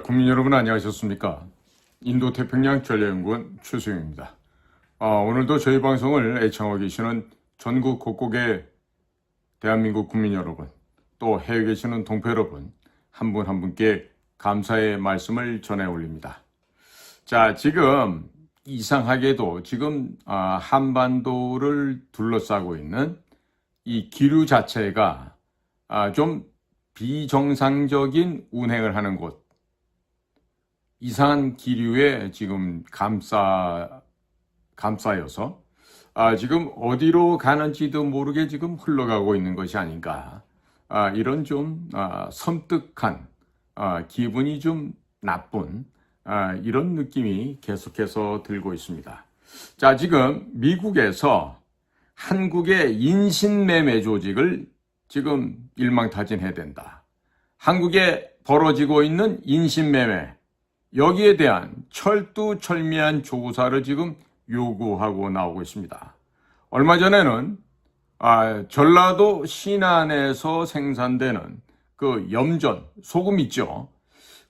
국민 여러분 안녕하셨습니까? 인도태평양 전략연구원 최수영입니다. 오늘도 저희 방송을 애청하고 계시는 전국 곳곳의 대한민국 국민 여러분, 또 해외에 계시는 동포 여러분, 한 분 한 분께 감사의 말씀을 전해 올립니다. 자, 지금 이상하게도 지금 한반도를 둘러싸고 있는 이 기류 자체가 좀 비정상적인 운행을 하는 곳, 이상한 기류에 지금 감싸여서 지금 어디로 가는지도 모르게 지금 흘러가고 있는 것이 아닌가. 이런 좀 섬뜩한 기분이 좀 나쁜 이런 느낌이 계속해서 들고 있습니다. 자, 지금 미국에서 한국의 인신매매 조직을 지금 일망타진해야 된다. 한국에 벌어지고 있는 인신매매, 여기에 대한 철두철미한 조사를 지금 요구하고 나오고 있습니다. 얼마 전에는 전라도 신안에서 생산되는 그 염전, 소금 있죠.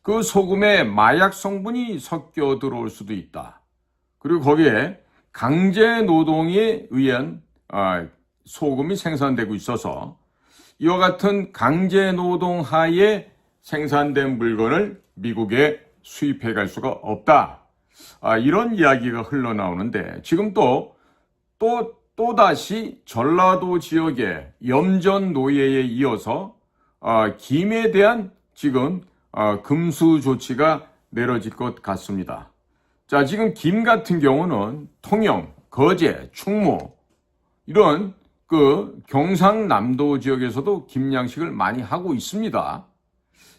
그 소금에 마약 성분이 섞여 들어올 수도 있다. 그리고 거기에 강제 노동에 의한 소금이 생산되고 있어서 이와 같은 강제 노동 하에 생산된 물건을 미국에 수입해 갈 수가 없다. 이런 이야기가 흘러나오는데 지금 또다시 전라도 지역의 염전 노예에 이어서 김에 대한 지금 금수 조치가 내려질 것 같습니다. 자, 지금 김 같은 경우는 통영, 거제, 충무 이런 그 경상남도 지역에서도 김 양식을 많이 하고 있습니다.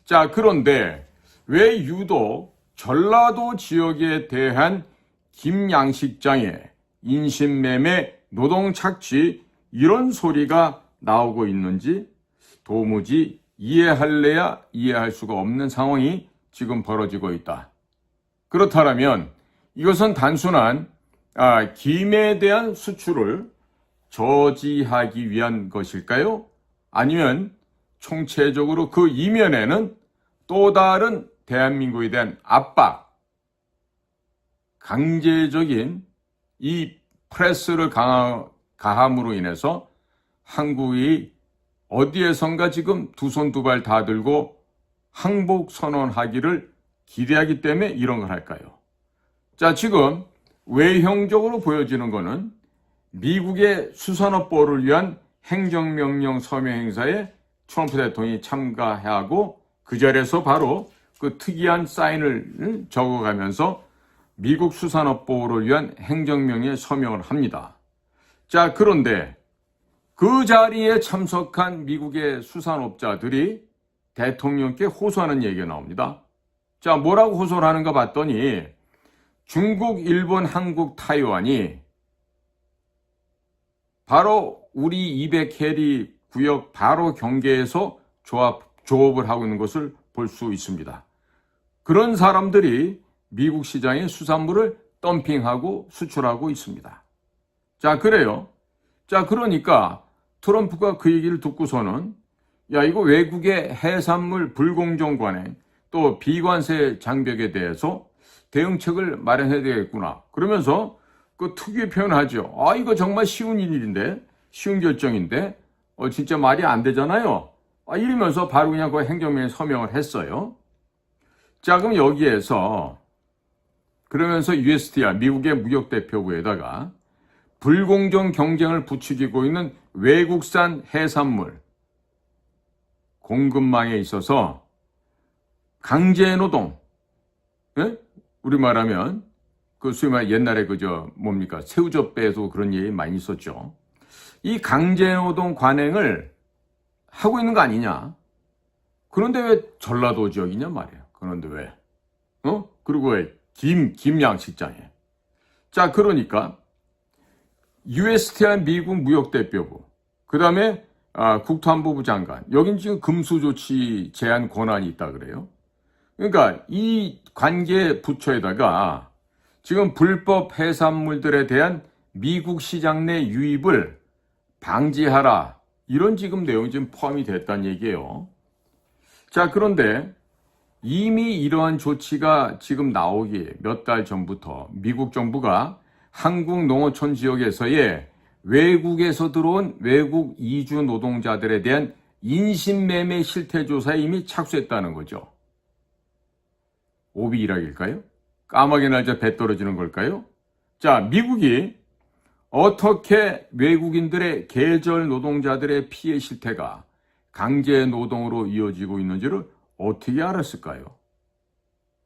자, 그런데 왜 유독 전라도 지역에 대한 김 양식장에 인신매매, 노동 착취 이런 소리가 나오고 있는지 도무지 이해할래야 이해할 수가 없는 상황이 지금 벌어지고 있다. 그렇다면 이것은 단순한 김에 대한 수출을 저지하기 위한 것일까요? 아니면 총체적으로 그 이면에는 또 다른 대한민국에 대한 압박, 강제적인 이 프레스를 가함으로 인해서 한국이 어디에선가 지금 두 손 두 발 다 들고 항복 선언하기를 기대하기 때문에 이런 걸 할까요? 자, 지금 외형적으로 보여지는 것은 미국의 수산업보를 위한 행정명령 서명 행사에 트럼프 대통령이 참가하고 그 자리에서 바로 그 특이한 사인을 적어가면서 미국 수산업보호를 위한 행정명령에 서명을 합니다. 자, 그런데 그 자리에 참석한 미국의 수산업자들이 대통령께 호소하는 얘기가 나옵니다. 자, 뭐라고 호소를 하는가 봤더니 중국, 일본, 한국, 타이완이 바로 우리 200해리 구역 바로 경계에서 조업을 하고 있는 것을 볼 수 있습니다. 그런 사람들이 미국 시장에 수산물을 덤핑하고 수출하고 있습니다. 자, 그래요. 자, 그러니까 트럼프가 그 얘기를 듣고서는 야, 이거 외국의 해산물 불공정 관행 또 비관세 장벽에 대해서 대응책을 마련해야 되겠구나. 그러면서 그 특유의 표현하죠. 이거 정말 쉬운 일인데, 쉬운 결정인데, 진짜 말이 안 되잖아요. 이러면서 바로 그냥 그 행정명령에 서명을 했어요. 자, 그럼 여기에서 그러면서 USTR, 미국의 무역대표부에다가 불공정 경쟁을 부추기고 있는 외국산 해산물 공급망에 있어서 강제노동, 예? 우리 말하면 그 소위 말 옛날에 뭡니까 새우젓배에도 그런 얘기 많이 있었죠. 이 강제노동 관행을 하고 있는 거 아니냐? 그런데 왜 전라도 지역이냐 말이에요. 그런데 왜? 그리고 왜 김 양식장에? 자, 그러니까 USTR 미국 무역대표부, 그 다음에 국토안보부 장관, 여긴 지금 금수조치 제한 권한이 있다 그래요. 그러니까 이 관계 부처에다가 지금 불법 해산물들에 대한 미국 시장 내 유입을 방지하라. 이런 지금 내용이 지금 포함이 됐다는 얘기예요. 자, 그런데 이미 이러한 조치가 지금 나오기 몇 달 전부터 미국 정부가 한국 농어촌 지역에서의 외국에서 들어온 외국 이주 노동자들에 대한 인신매매 실태 조사에 이미 착수했다는 거죠. 오비일학일까요? 까마귀 날자 배 떨어지는 걸까요? 자, 미국이 어떻게 외국인들의 계절 노동자들의 피해 실태가 강제 노동으로 이어지고 있는지를 어떻게 알았을까요?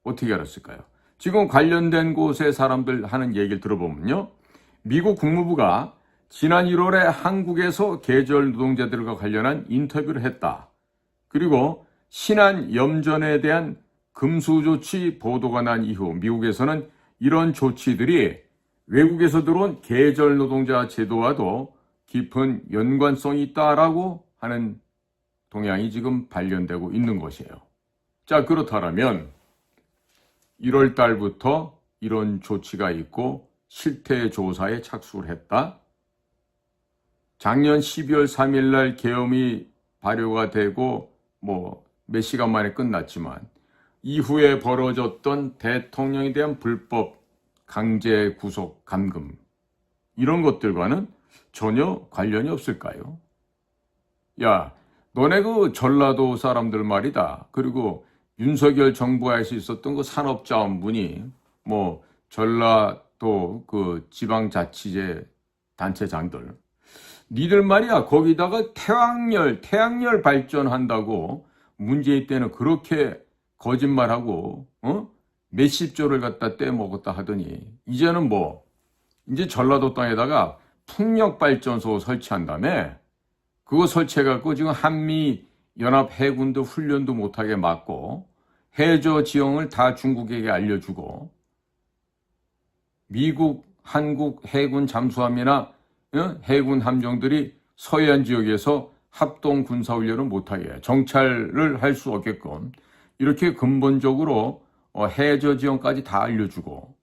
어떻게 알았을까요? 지금 관련된 곳의 사람들 하는 얘기를 들어보면요. 미국 국무부가 지난 1월에 한국에서 계절 노동자들과 관련한 인터뷰를 했다. 그리고 신안 염전에 대한 금수 조치 보도가 난 이후 미국에서는 이런 조치들이 외국에서 들어온 계절 노동자 제도와도 깊은 연관성이 있다라고 하는 동향이 지금 발견되고 있는 것이에요. 자, 그렇다면 1월 달부터 이런 조치가 있고 실태 조사에 착수를 했다. 작년 12월 3일 날 계엄이 발효가 되고 몇 시간 만에 끝났지만 이후에 벌어졌던 대통령에 대한 불법 강제 구속 감금 이런 것들과는 전혀 관련이 없을까요? 야, 너네 그 전라도 사람들 말이다. 그리고 윤석열 정부하에서 있었던 그 산업자원분이 전라도 그 지방자치제 단체장들 니들 말이야 거기다가 태양열 발전한다고 문재인 때는 그렇게 거짓말하고 몇십조를 갖다 떼먹었다 하더니 이제는 이제 전라도 땅에다가 풍력발전소 설치한 다음에 그거 설치해갖고 지금 한미 연합 해군도 훈련도 못하게 막고 해저 지형을 다 중국에게 알려주고 미국, 한국 해군 잠수함이나 해군 함정들이 서해안 지역에서 합동 군사훈련을 못하게 정찰을 할 수 없게끔 이렇게 근본적으로 해저 지형까지 다 알려주고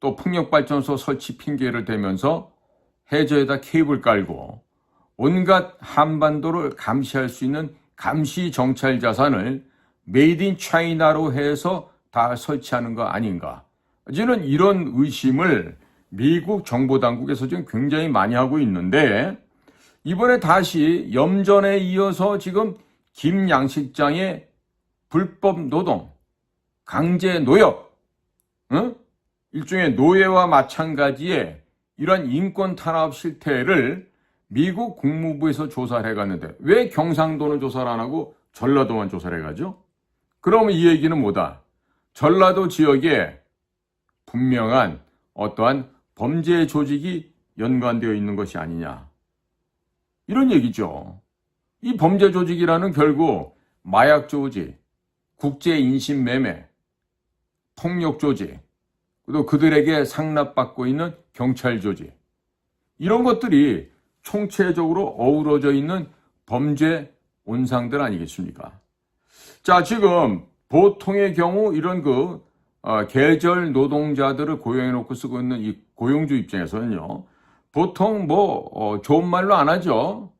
또 풍력발전소 설치 핑계를 대면서 해저에다 케이블 깔고 온갖 한반도를 감시할 수 있는 감시 정찰 자산을 메이드 인 차이나로 해서 다 설치하는 거 아닌가. 저는 이런 의심을 미국 정보당국에서 지금 굉장히 많이 하고 있는데 이번에 다시 염전에 이어서 지금 김 양식장의 불법 노동, 강제 노역, 일종의 노예와 마찬가지의 이런 인권 탄압 실태를 미국 국무부에서 조사를 해갔는데 왜 경상도는 조사를 안 하고 전라도만 조사를 해가죠? 그러면 이 얘기는 뭐다? 전라도 지역에 분명한 어떠한 범죄 조직이 연관되어 있는 것이 아니냐. 이런 얘기죠. 이 범죄 조직이라는 결국 마약 조직, 국제 인신매매, 폭력 조직, 또 그들에게 상납받고 있는 경찰 조직. 이런 것들이 총체적으로 어우러져 있는 범죄 온상들 아니겠습니까? 자, 지금 보통의 경우 이런 계절 노동자들을 고용해놓고 쓰고 있는 이 고용주 입장에서는요, 보통 좋은 말로 안 하죠.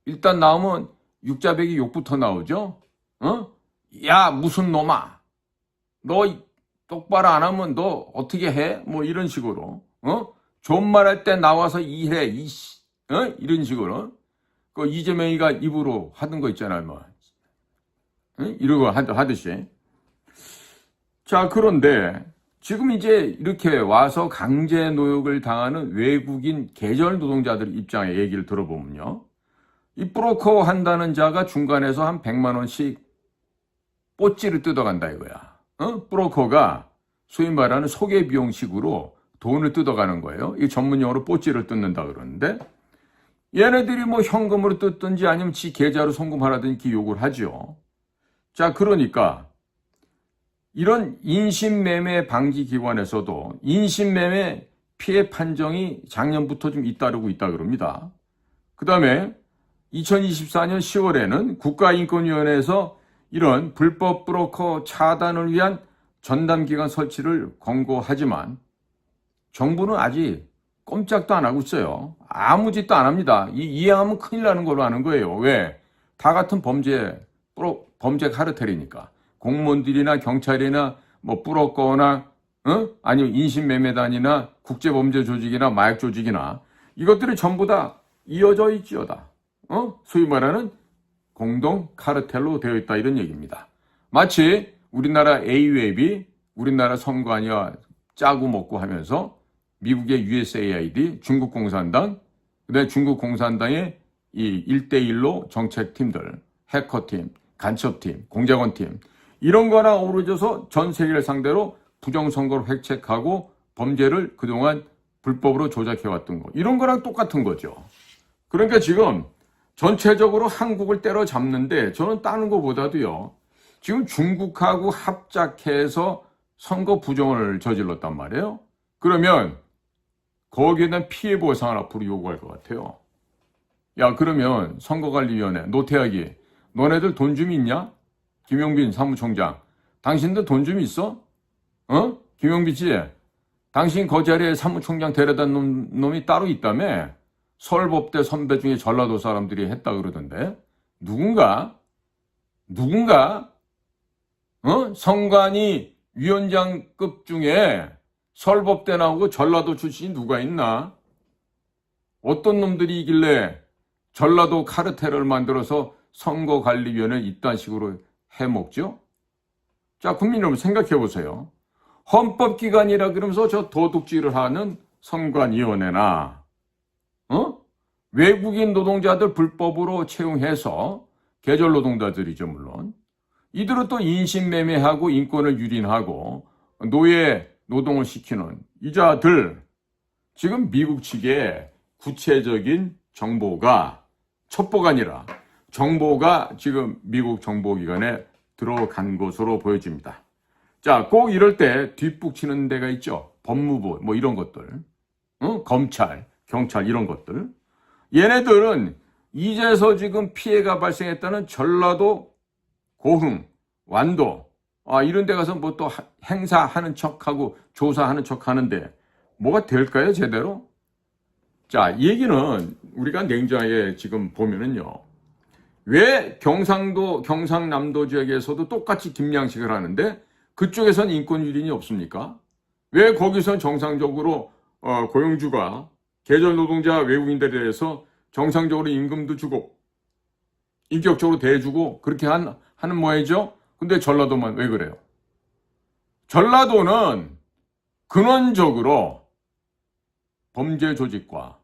일단 나오면 육자백이 욕부터 나오죠. 야, 무슨 놈아. 너 똑바로 안 하면 너 어떻게 해? 이런 식으로. 좋은 말 할 때 나와서 일해. 이런 식으로. 그 이재명이가 입으로 하던 거 있잖아요. 이러고 하듯이. 자, 그런데 지금 이제 이렇게 와서 강제 노역을 당하는 외국인 계절 노동자들 입장의 얘기를 들어보면요. 이 브로커 한다는 자가 중간에서 한 100만 원씩 뽀찌를 뜯어간다 이거야. 브로커가 소위 말하는 소개 비용식으로 돈을 뜯어가는 거예요. 이 전문용어로 뽀찌를 뜯는다 그러는데 얘네들이 현금으로 뜯든지 아니면 지 계좌로 송금하라든지 요구를 하죠. 자, 그러니까 이런 인신매매 방지 기관에서도 인신매매 피해 판정이 작년부터 좀 잇따르고 있다 그럽니다. 그 다음에 2024년 10월에는 국가인권위원회에서 이런 불법 브로커 차단을 위한 전담기관 설치를 권고하지만 정부는 아직 꼼짝도 안 하고 있어요. 아무 짓도 안 합니다. 이행하면 큰일 나는 걸로 아는 거예요. 왜? 다 같은 범죄 카르텔이니까. 공무원들이나 경찰이나 뭐 뿌렸거나 아니면 인신매매단이나 국제범죄조직이나 마약조직이나 이것들이 전부 다 이어져 있지어다. 소위 말하는 공동 카르텔로 되어 있다 이런 얘기입니다. 마치 우리나라 A웹이 우리나라 선관위와 짜고 먹고 하면서 미국의 USAID, 중국 공산당, 그다음에 중국 공산당의 이 1대1로 정책팀들, 해커팀, 간첩팀, 공작원팀 이런 거랑 어우러져서 전 세계를 상대로 부정선거를 획책하고 범죄를 그동안 불법으로 조작해왔던 거 이런 거랑 똑같은 거죠. 그러니까 지금 전체적으로 한국을 때려잡는데 저는 다른 것보다도요. 지금 중국하고 합작해서 선거 부정을 저질렀단 말이에요. 그러면 거기에 대한 피해 보상을 앞으로 요구할 것 같아요. 야 그러면 선거관리위원회 노태학이 너네들 돈 좀 있냐? 김용빈 사무총장 당신들 돈 좀 있어? 김용빈 씨 당신 그 자리에 사무총장 데려다 놓은 놈이 따로 있다며? 서울법대 선배 중에 전라도 사람들이 했다 그러던데 누군가 선관위 위원장급 중에 서울법대 나오고 전라도 출신이 누가 있나? 어떤 놈들이 이길래 전라도 카르텔을 만들어서 선거관리위원회를 이딴 식으로 해먹죠? 자, 국민 여러분 생각해 보세요. 헌법기관이라 그러면서 저 도둑질을 하는 선관위원회나 외국인 노동자들 불법으로 채용해서 계절 노동자들이죠 물론. 이들은 또 인신매매하고 인권을 유린하고 노예 노동을 시키는 이자들 지금 미국 측에 구체적인 정보가 첩보가 아니라 정보가 지금 미국 정보기관에 들어간 것으로 보여집니다. 자, 꼭 이럴 때 뒷북치는 데가 있죠. 법무부 뭐 이런 것들, 검찰, 경찰 이런 것들. 얘네들은 이제서 지금 피해가 발생했다는 전라도, 고흥, 완도 이런 데 가서 뭐 또 행사하는 척하고 조사하는 척 하는데 뭐가 될까요 제대로? 자, 이 얘기는 우리가 냉정하게 지금 보면은요. 왜 경상남도 지역에서도 똑같이 김양식을 하는데 그쪽에선 인권 유린이 없습니까? 왜 거기선 정상적으로 고용주가 계절 노동자 외국인들에 대해서 정상적으로 임금도 주고 인격적으로 대해주고 그렇게 하는 모양이죠? 근데 전라도만 왜 그래요? 전라도는 근원적으로 범죄 조직과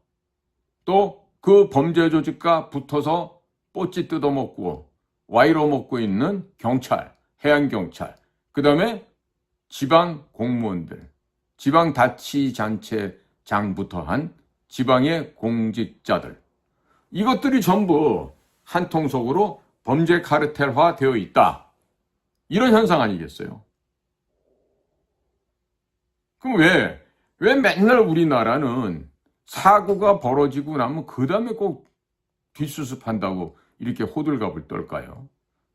또 그 범죄 조직과 붙어서 뽀찌 뜯어먹고 와이로 먹고 있는 경찰, 해양경찰, 그 다음에 지방 공무원들, 지방자치단체장부터 한 지방의 공직자들 이것들이 전부 한 통속으로 범죄 카르텔화 되어 있다. 이런 현상 아니겠어요? 그럼 왜 맨날 우리나라는 사고가 벌어지고 나면 그 다음에 꼭 뒷수습한다고 이렇게 호들갑을 떨까요?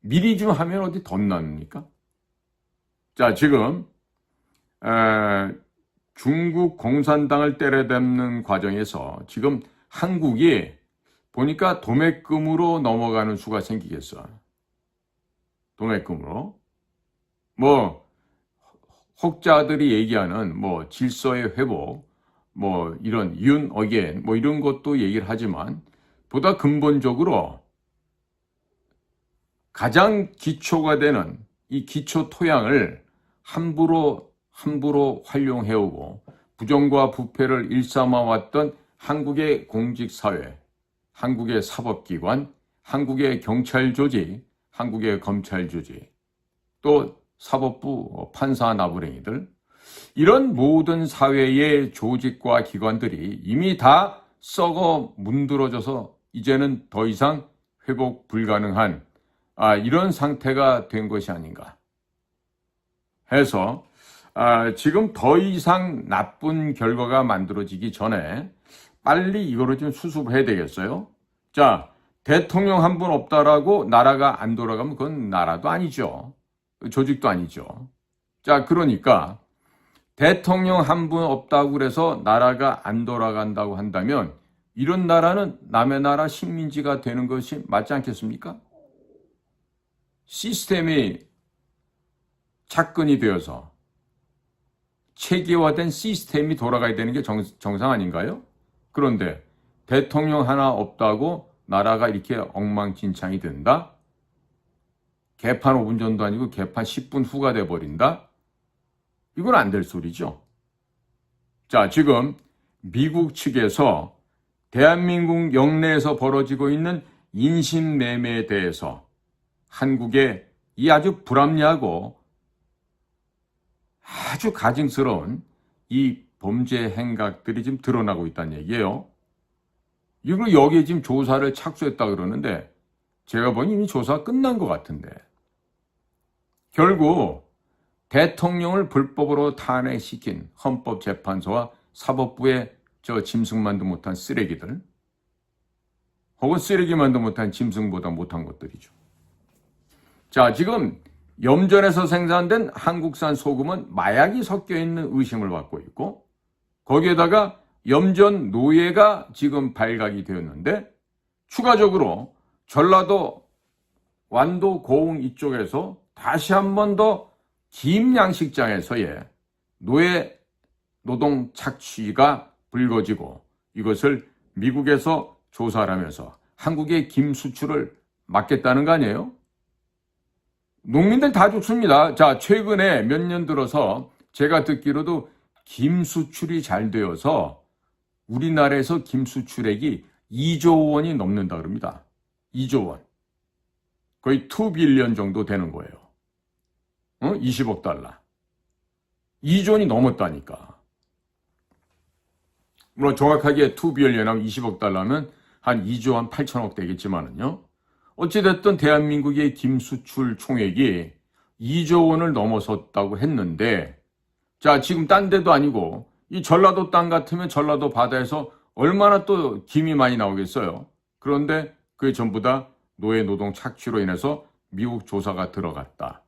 미리 좀 하면 어디 덧납니까? 자, 지금 중국 공산당을 때려잡는 과정에서 지금 한국이 보니까 도매금으로 넘어가는 수가 생기겠어. 도매금으로. 뭐 혹자들이 얘기하는 뭐 질서의 회복, 뭐 이런 윤 어게인 뭐 이런 것도 얘기를 하지만 보다 근본적으로 가장 기초가 되는 이 기초 토양을 함부로 활용해오고 부정과 부패를 일삼아왔던 한국의 공직사회, 한국의 사법기관, 한국의 경찰조직, 한국의 검찰조직, 또 사법부 판사 나부랭이들 이런 모든 사회의 조직과 기관들이 이미 다 썩어 문드러져서 이제는 더 이상 회복 불가능한 이런 상태가 된 것이 아닌가 해서 지금 더 이상 나쁜 결과가 만들어지기 전에 빨리 이거를 좀 수습해야 되겠어요. 자, 대통령 한 분 없다라고 나라가 안 돌아가면 그건 나라도 아니죠. 조직도 아니죠. 자, 그러니까 대통령 한 분 없다고 그래서 나라가 안 돌아간다고 한다면 이런 나라는 남의 나라 식민지가 되는 것이 맞지 않겠습니까? 시스템이 착근이 되어서 체계화된 시스템이 돌아가야 되는 게 정상 아닌가요? 그런데 대통령 하나 없다고 나라가 이렇게 엉망진창이 된다? 개판 5분 전도 아니고 개판 10분 후가 돼버린다? 이건 안 될 소리죠. 자, 지금 미국 측에서 대한민국 영내에서 벌어지고 있는 인신매매에 대해서 한국의 이 아주 불합리하고 아주 가증스러운 이 범죄 행각들이 지금 드러나고 있다는 얘기예요. 이걸 여기에 지금 조사를 착수했다 그러는데 제가 보니 이미 조사가 끝난 것 같은데 결국 대통령을 불법으로 탄핵시킨 헌법재판소와 사법부의 저 짐승만도 못한 쓰레기들 혹은 쓰레기만도 못한 짐승보다 못한 것들이죠. 자, 지금 염전에서 생산된 한국산 소금은 마약이 섞여 있는 의심을 받고 있고 거기에다가 염전 노예가 지금 발각이 되었는데 추가적으로 전라도 완도 고흥 이쪽에서 다시 한 번 더 김양식장에서의 노예 노동 착취가 불거지고 이것을 미국에서 조사를 하면서 한국의 김 수출을 막겠다는 거 아니에요? 농민들 다 좋습니다. 자, 최근에 몇 년 들어서 제가 듣기로도 김 수출이 잘 되어서 우리나라에서 김 수출액이 2조 원이 넘는다 그럽니다. 2조 원. 거의 2빌리언 정도 되는 거예요. 20억 달러. 2조 원이 넘었다니까. 물론 정확하게 2빌리언 하면 20억 달러면 한 2조 한 8천억 되겠지만은요. 어찌됐든 대한민국의 김 수출 총액이 2조 원을 넘어섰다고 했는데 자, 지금 딴 데도 아니고 이 전라도 땅 같으면 전라도 바다에서 얼마나 또 김이 많이 나오겠어요. 그런데 그게 전부 다 노예 노동 착취로 인해서 미국 조사가 들어갔다.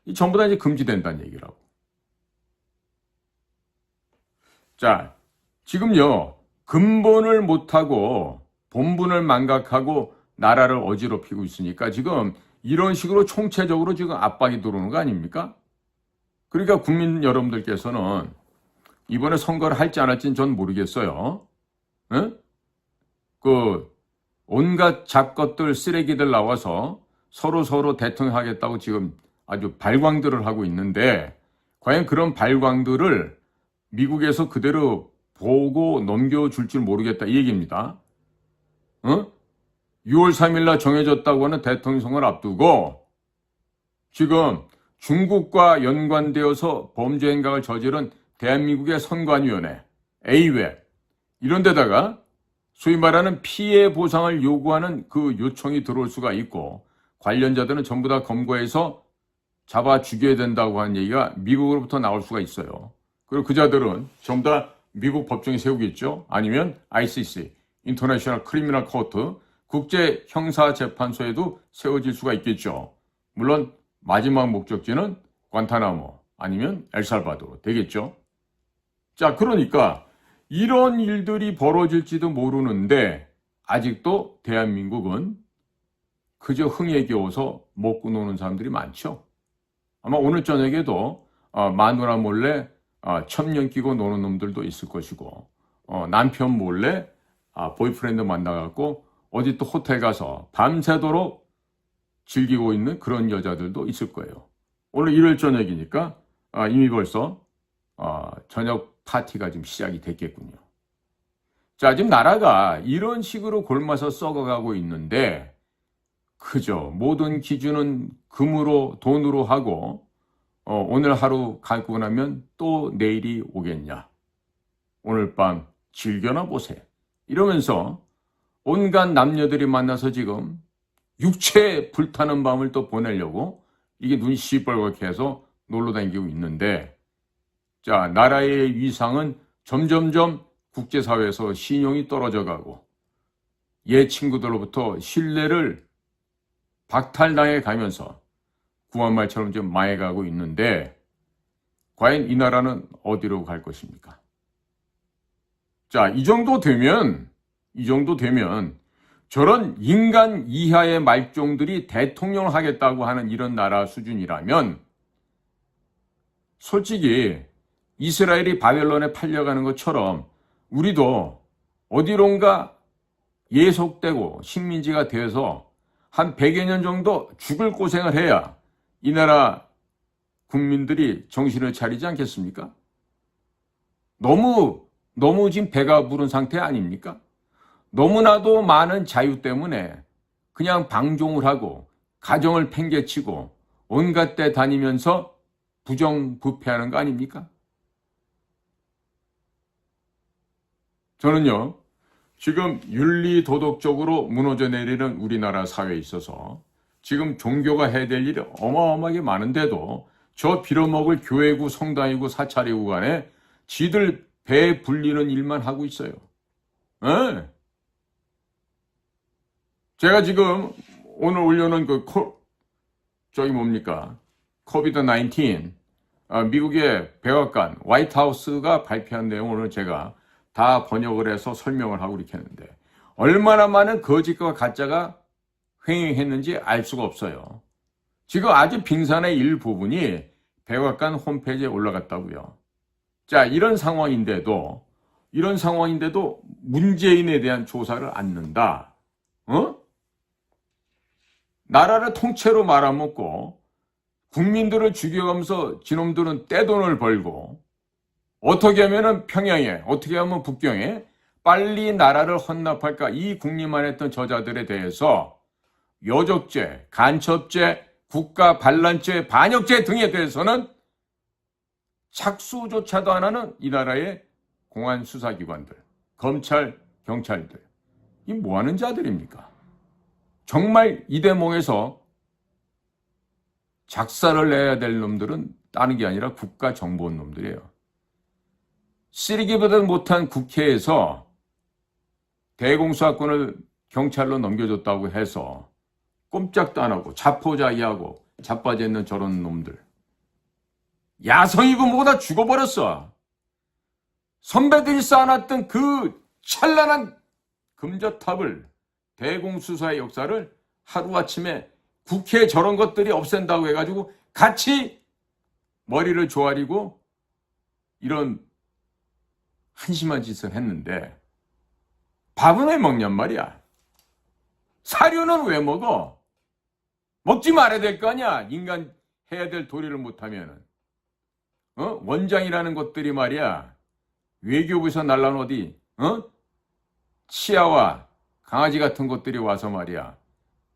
이 전부 다 이제 금지된다는 얘기라고. 자, 지금요. 근본을 못하고 본분을 망각하고 나라를 어지럽히고 있으니까 지금 이런 식으로 총체적으로 지금 압박이 들어오는 거 아닙니까? 그러니까 국민 여러분들께서는 이번에 선거를 할지 안 할지는 전 모르겠어요. 응? 온갖 잡것들 쓰레기들 나와서 서로 대통령 하겠다고 지금 아주 발광들을 하고 있는데 과연 그런 발광들을 미국에서 그대로 보고 넘겨줄 줄 모르겠다 이 얘기입니다. 6월 3일 날 정해졌다고 하는 대통령 선거를 앞두고 지금 중국과 연관되어서 범죄 행각을 저지른 대한민국의 선관위원회, A웹 이런 데다가 소위 말하는 피해 보상을 요구하는 그 요청이 들어올 수가 있고 관련자들은 전부 다 검거해서 잡아 죽여야 된다고 하는 얘기가 미국으로부터 나올 수가 있어요. 그리고 그 자들은 전부 다 미국 법정에 세우겠죠. 아니면 ICC, 인터내셔널 크리미널 코트, 국제 형사 재판소에도 세워질 수가 있겠죠. 물론 마지막 목적지는 관타나모 아니면 엘살바도르 되겠죠. 자, 그러니까 이런 일들이 벌어질지도 모르는데 아직도 대한민국은 그저 흥에 겨워서 먹고 노는 사람들이 많죠. 아마 오늘 저녁에도 마누라 몰래 첩년 끼고 노는 놈들도 있을 것이고 남편 몰래 보이프렌드 만나갖고 어디 또 호텔 가서 밤새도록 즐기고 있는 그런 여자들도 있을 거예요. 오늘 일요일 저녁이니까 이미 벌써 저녁 파티가 지금 시작이 됐겠군요. 자, 지금 나라가 이런 식으로 골마서 썩어가고 있는데 그저 모든 기준은 금으로 돈으로 하고 오늘 하루 가고 나면 또 내일이 오겠냐. 오늘 밤 즐겨나 보세. 이러면서 온갖 남녀들이 만나서 지금 육체 불타는 밤을 또 보내려고 이게 눈이 시뻘겋게 해서 놀러 다니고 있는데 자, 나라의 위상은 점점점 국제사회에서 신용이 떨어져 가고 옛 친구들로부터 신뢰를 박탈당해 가면서 구한말처럼 좀 망해가고 있는데 과연 이 나라는 어디로 갈 것입니까? 자, 이 정도 되면 저런 인간 이하의 말종들이 대통령을 하겠다고 하는 이런 나라 수준이라면 솔직히 이스라엘이 바벨론에 팔려가는 것처럼 우리도 어디론가 예속되고 식민지가 되어서 한 100여 년 정도 죽을 고생을 해야 이 나라 국민들이 정신을 차리지 않겠습니까? 너무 지금 배가 부른 상태 아닙니까? 너무나도 많은 자유 때문에 그냥 방종을 하고 가정을 팽개치고 온갖 데 다니면서 부정부패하는 거 아닙니까? 저는요, 지금 윤리 도덕적으로 무너져 내리는 우리나라 사회에 있어서 지금 종교가 해야 될 일이 어마어마하게 많은데도 저 빌어먹을 교회고 성당이고 사찰이고 간에 지들 배 불리는 일만 하고 있어요. 네. 제가 지금 오늘 올려놓은 코비드 19 미국의 백악관 화이트하우스가 발표한 내용을 제가 다 번역을 해서 설명을 하고 이렇게 했는데 얼마나 많은 거짓과 가짜가 횡행했는지 알 수가 없어요. 지금 아주 빙산의 일부분이 백악관 홈페이지에 올라갔다고요. 자, 이런 상황인데도 문재인에 대한 조사를 않는다. 나라를 통째로 말아먹고 국민들을 죽여가면서 지놈들은 떼돈을 벌고 어떻게 하면 평양에, 어떻게 하면 북경에 빨리 나라를 헌납할까 이 궁리만 했던 저자들에 대해서 여적죄, 간첩죄, 국가 반란죄, 반역죄 등에 대해서는 착수조차도 안 하는 이 나라의 공안 수사기관들, 검찰, 경찰들, 이 뭐하는 자들입니까? 정말 이 대목에서 작사를 내야 될 놈들은 다른 게 아니라 국가정보원 놈들이에요. 쓰레기보다 못한 국회에서 대공수사권을 경찰로 넘겨줬다고 해서 꼼짝도 안 하고 자포자기하고 자빠져 있는 저런 놈들. 야성이고 뭐다 죽어버렸어. 선배들이 쌓아놨던 그 찬란한 금저탑을 대공수사의 역사를 하루아침에 국회에 저런 것들이 없앤다고 해가지고 같이 머리를 조아리고 이런 한심한 짓을 했는데 밥은 왜 먹냔 말이야. 사료는 왜 먹어? 먹지 말아야 될 거 아니야. 인간 해야 될 도리를 못하면은. 원장이라는 것들이 말이야. 외교부에서 날라온 어디 치아와 강아지 같은 것들이 와서 말이야.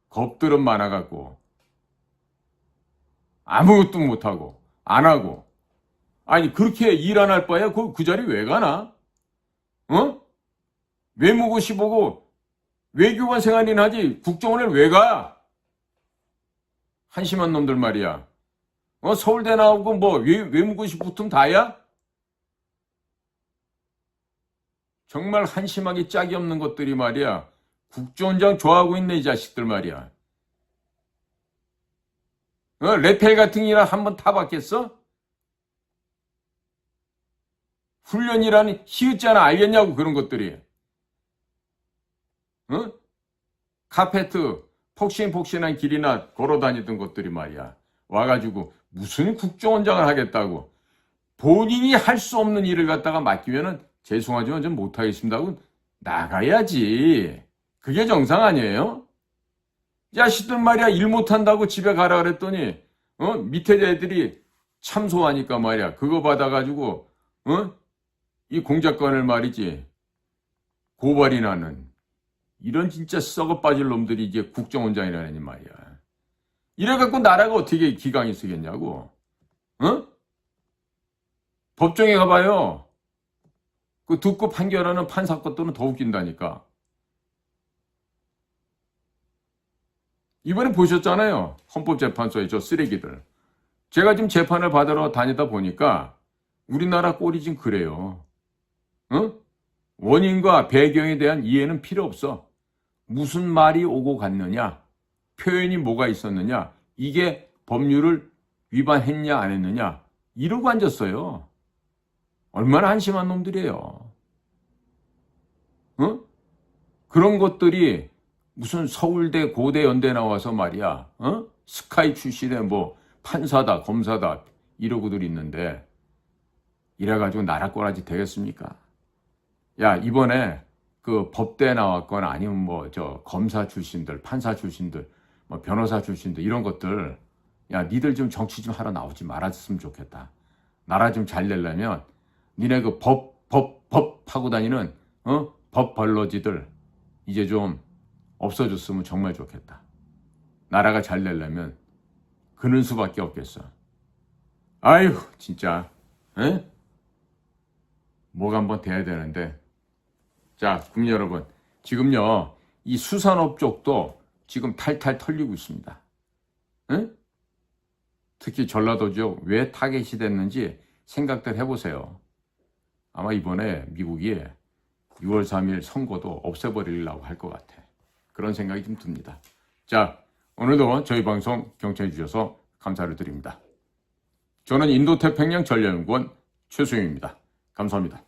겁들은 많아갖고 아무것도 못하고 안 하고 아니 그렇게 일 안 할 바에 그 자리 왜 가나? 외무고시 보고 외교관 생활이나 하지 국정원을 왜 가? 한심한 놈들 말이야. 서울대 나오고 뭐 외무고시 붙으면 다야? 정말 한심하게 짝이 없는 것들이 말이야. 국정원장 좋아하고 있네 이 자식들 말이야. 레펠 같은 이나 한번 타봤겠어? 훈련이라는 히읗자나 알겠냐고 그런 것들이. 카페트 폭신폭신한 길이나 걸어다니던 것들이 말이야. 와가지고 무슨 국정원장을 하겠다고. 본인이 할 수 없는 일을 갖다가 맡기면은 죄송하지만 좀 못하겠습니다 하고 나가야지. 그게 정상 아니에요? 자식들 말이야 일 못한다고 집에 가라 그랬더니 밑에 애들이 참소하니까 말이야 그거 받아가지고 이 공작관을 말이지 고발이 나는 이런 진짜 썩어 빠질 놈들이 이제 국정원장이라니 말이야. 이래갖고 나라가 어떻게 기강이 쓰겠냐고. 법정에 가봐요. 그 듣고 판결하는 판사 것들은 더 웃긴다니까. 이번에 보셨잖아요. 헌법재판소의 저 쓰레기들. 제가 지금 재판을 받으러 다니다 보니까 우리나라 꼴이 지금 그래요. 원인과 배경에 대한 이해는 필요 없어. 무슨 말이 오고 갔느냐, 표현이 뭐가 있었느냐, 이게 법률을 위반했냐 안 했느냐 이러고 앉았어요. 얼마나 한심한 놈들이에요. 그런 것들이 무슨 서울대 고대 연대 나와서 말이야. 스카이 출신의 뭐 판사다 검사다 이러고들 있는데 이래가지고 나라 꼬라지 되겠습니까? 야, 이번에 그 법대 나왔거나 아니면 뭐 저 검사 출신들, 판사 출신들, 뭐 변호사 출신들 이런 것들, 야, 니들 좀 정치 좀 하러 나오지 말았으면 좋겠다. 나라 좀 잘 내려면 니네 그 법 하고 다니는 법 벌러지들 이제 좀 없어졌으면 정말 좋겠다. 나라가 잘 되려면 그는 수밖에 없겠어. 아휴, 진짜. 에? 뭐가 한번 돼야 되는데. 자, 국민 여러분, 지금요 이 수산업 쪽도 지금 탈탈 털리고 있습니다. 에? 특히 전라도 지역 왜 타겟이 됐는지 생각들 해보세요. 아마 이번에 미국이 6월 3일 선거도 없애버리려고 할 것 같아. 그런 생각이 좀 듭니다. 자, 오늘도 저희 방송 경청해 주셔서 감사를 드립니다. 저는 인도태평양 전략연구원 최수영입니다. 감사합니다.